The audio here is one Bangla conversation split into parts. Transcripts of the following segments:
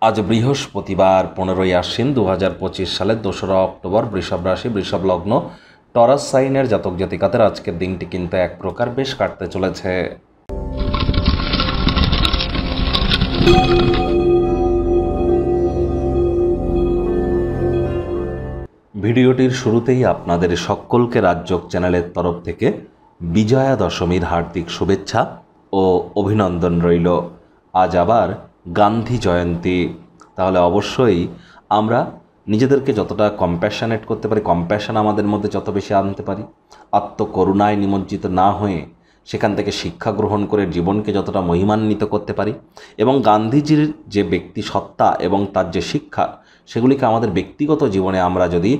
আজ বৃহস্পতিবার 15ই আশ্বিন 2025 সালের 2রা অক্টোবর। বৃষভ রাশি, বৃষভ লগ্ন, টরাস সাইনের জাতক জাতিকাদের আজকের দিনটি কিন্তু এক প্রকার বেশ কাটতে চলেছে। ভিডিওটির শুরুতেই আপনাদের সকলকে রাজযোগ চ্যানেলের তরফ থেকে বিজয়া দশমীর হার্দিক শুভেচ্ছা ও অভিনন্দন রইল। আজ আবার গান্ধী জয়ন্তী। তাহলে অবশ্যই আমরা নিজেদেরকে যতটা কম্প্যাশনেট করতে পারি, কম্প্যাশন আমাদের মধ্যে যত বেশি আনতে পারি, আত্মকরুণায় নিমজ্জিত না হয়ে সেখান থেকে শিক্ষা গ্রহণ করে জীবনকে যতটা মহিমান্বিত করতে পারি এবং গান্ধীজির যে ব্যক্তি সত্তা এবং তার যে শিক্ষা, সেগুলিকে আমাদের ব্যক্তিগত জীবনে আমরা যদি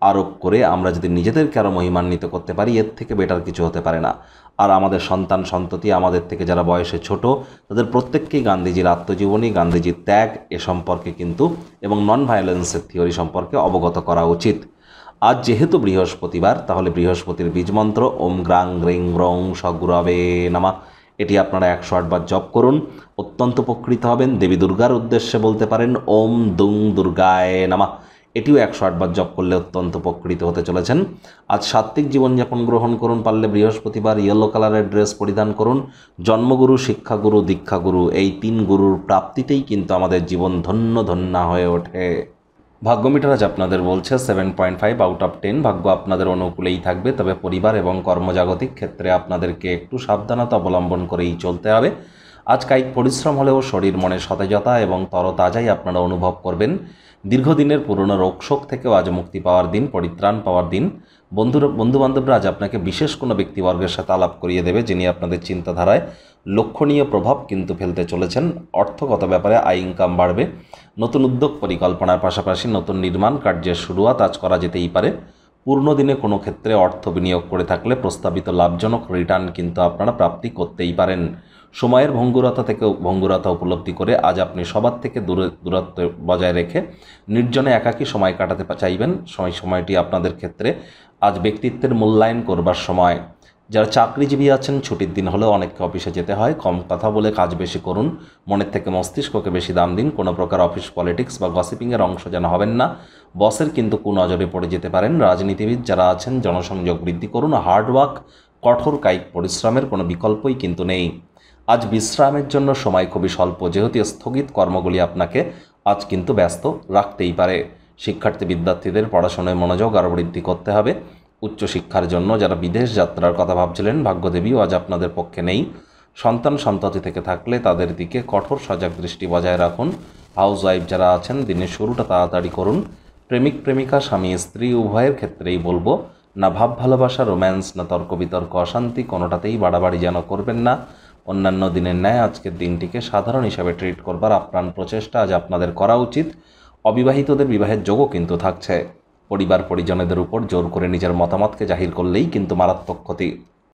আরোপ করে আমরা যদি নিজেদেরকে আরও মহিমান্বিত করতে পারি, এর থেকে বেটার কিছু হতে পারে না। আর আমাদের সন্তান সন্ততি, আমাদের থেকে যারা বয়সে ছোট, তাদের প্রত্যেককেই গান্ধীজির আত্মজীবনী, গান্ধীজির ত্যাগ এ সম্পর্কে কিন্তু এবং নন ভায়োলেন্সের থিওরি সম্পর্কে অবগত করা উচিত। আজ যেহেতু বৃহস্পতিবার, তাহলে বৃহস্পতির বীজমন্ত্র ওম গ্রাং গ্রিং গ্রং সগুরবে নামা, এটি আপনারা 108 বার জপ করুন, অত্যন্ত উপকৃত হবেন। দেবী দুর্গার উদ্দেশ্যে বলতে পারেন ওম দুং দুর্গায় নামা, এটিও 108 বার জপ করলে অত্যন্ত উপকৃত হতে চলেছেন। আজ সাত্ত্বিক জীবনযাপন গ্রহণ করুন, পারলে বৃহস্পতিবার ইয়েলো কালারের ড্রেস পরিধান করুন। জন্মগুরু, শিক্ষাগুরু, দীক্ষাগুরু এই 3 গুরুর প্রাপ্তিতেই কিন্তু আমাদের জীবন ধন্য ধন্যা হয়ে ওঠে। ভাগ্যমিটার আজ আপনাদের বলছে 7.5 আউট অফ 10। ভাগ্য আপনাদের অনুকূলেই থাকবে, তবে পরিবার এবং কর্মজাগতিক ক্ষেত্রে আপনাদেরকে একটু সাবধানতা অবলম্বন করেই চলতে হবে। আজ কায়িক পরিশ্রম হলেও শরীর মনে সতেজতা এবং তরতাজাই আপনারা অনুভব করবেন। দীর্ঘদিনের পুরনো রোগশোক থেকেও আজ মুক্তি পাওয়ার দিন, পরিত্রাণ পাওয়ার দিন। বন্ধুবান্ধবরা আজ আপনাকে বিশেষ কোনো ব্যক্তিবর্গের সাথে আলাপ করিয়ে দেবে, যিনি আপনাদের চিন্তাধারায় লক্ষণীয় প্রভাব কিন্তু ফেলতে চলেছেন। অর্থগত ব্যাপারে আয় ইনকাম বাড়বে। নতুন উদ্যোগ পরিকল্পনার পাশাপাশি নতুন নির্মাণ কার্যের শুরুয়াত আজ করা যেতেই পারে। পূর্ণ দিনে কোনো ক্ষেত্রে অর্থ বিনিয়োগ করে থাকলে প্রস্তাবিত লাভজনক রিটার্ন কিন্তু আপনারা প্রাপ্তি করতেই পারেন। সময়ের ভঙ্গুরতা উপলব্ধি করে আজ আপনি সবার থেকে দূরত্ব বজায় রেখে নির্জনে একাকী সময় কাটাতে চাইবেন। সময়টি আপনাদের ক্ষেত্রে আজ ব্যক্তিত্বের মূল্যায়ন করবার সময়। যারা চাকরিজীবী আছেন, ছুটির দিন হলেও অনেককে অফিসে যেতে হয়, কম কথা বলে কাজ বেশি করুন, মনের থেকে মস্তিষ্ককে বেশি দাম দিন। কোনো প্রকার অফিস পলিটিক্স বা গসিপিংয়ের অংশ যেন হবেন না, বসের কিন্তু কুনজরে পড়ে যেতে পারেন। রাজনীতিবিদ যারা আছেন, জনসংযোগ বৃদ্ধি করুন। হার্ডওয়ার্ক, কঠোর কায়িক পরিশ্রমের কোনো বিকল্পই কিন্তু নেই। আজ বিশ্রামের জন্য সময় খুবই স্বল্প, যেহেতু স্থগিত কর্মগুলি আপনাকে আজ কিন্তু ব্যস্ত রাখতেই পারে। শিক্ষার্থী বিদ্যার্থীদের পড়াশোনায় মনোযোগ আরও বৃদ্ধি করতে হবে। উচ্চশিক্ষার জন্য যারা বিদেশ যাত্রার কথা ভাবছিলেন, ভাগ্যদেবীও আজ আপনাদের পক্ষে নেই। সন্তান সন্ততি থেকে থাকলে তাদের দিকে কঠোর সজাগ দৃষ্টি বজায় রাখুন। হাউসওয়াইফ যারা আছেন, দিনের শুরুটা তাড়াতাড়ি করুন। প্রেমিক প্রেমিকা, স্বামী স্ত্রী উভয়ের ক্ষেত্রেই বলবো, না ভাব ভালোবাসা, রোম্যান্স, না তর্ক বিতর্ক, অশান্তি, কোনোটাতেই বাড়াবাড়ি যেন করবেন না। অন্যান্য দিনের ন্যায় আজকের দিনটিকে সাধারণ হিসাবে ট্রিট করবার আপ্রাণ প্রচেষ্টা আজ আপনাদের করা উচিত। অবিবাহিতদের বিবাহের যোগও কিন্তু থাকছে। পরিবার পরিজনেদের উপর জোর করে নিজের মতামতকে জাহির করলেই কিন্তু মারাত্মক ক্ষতি।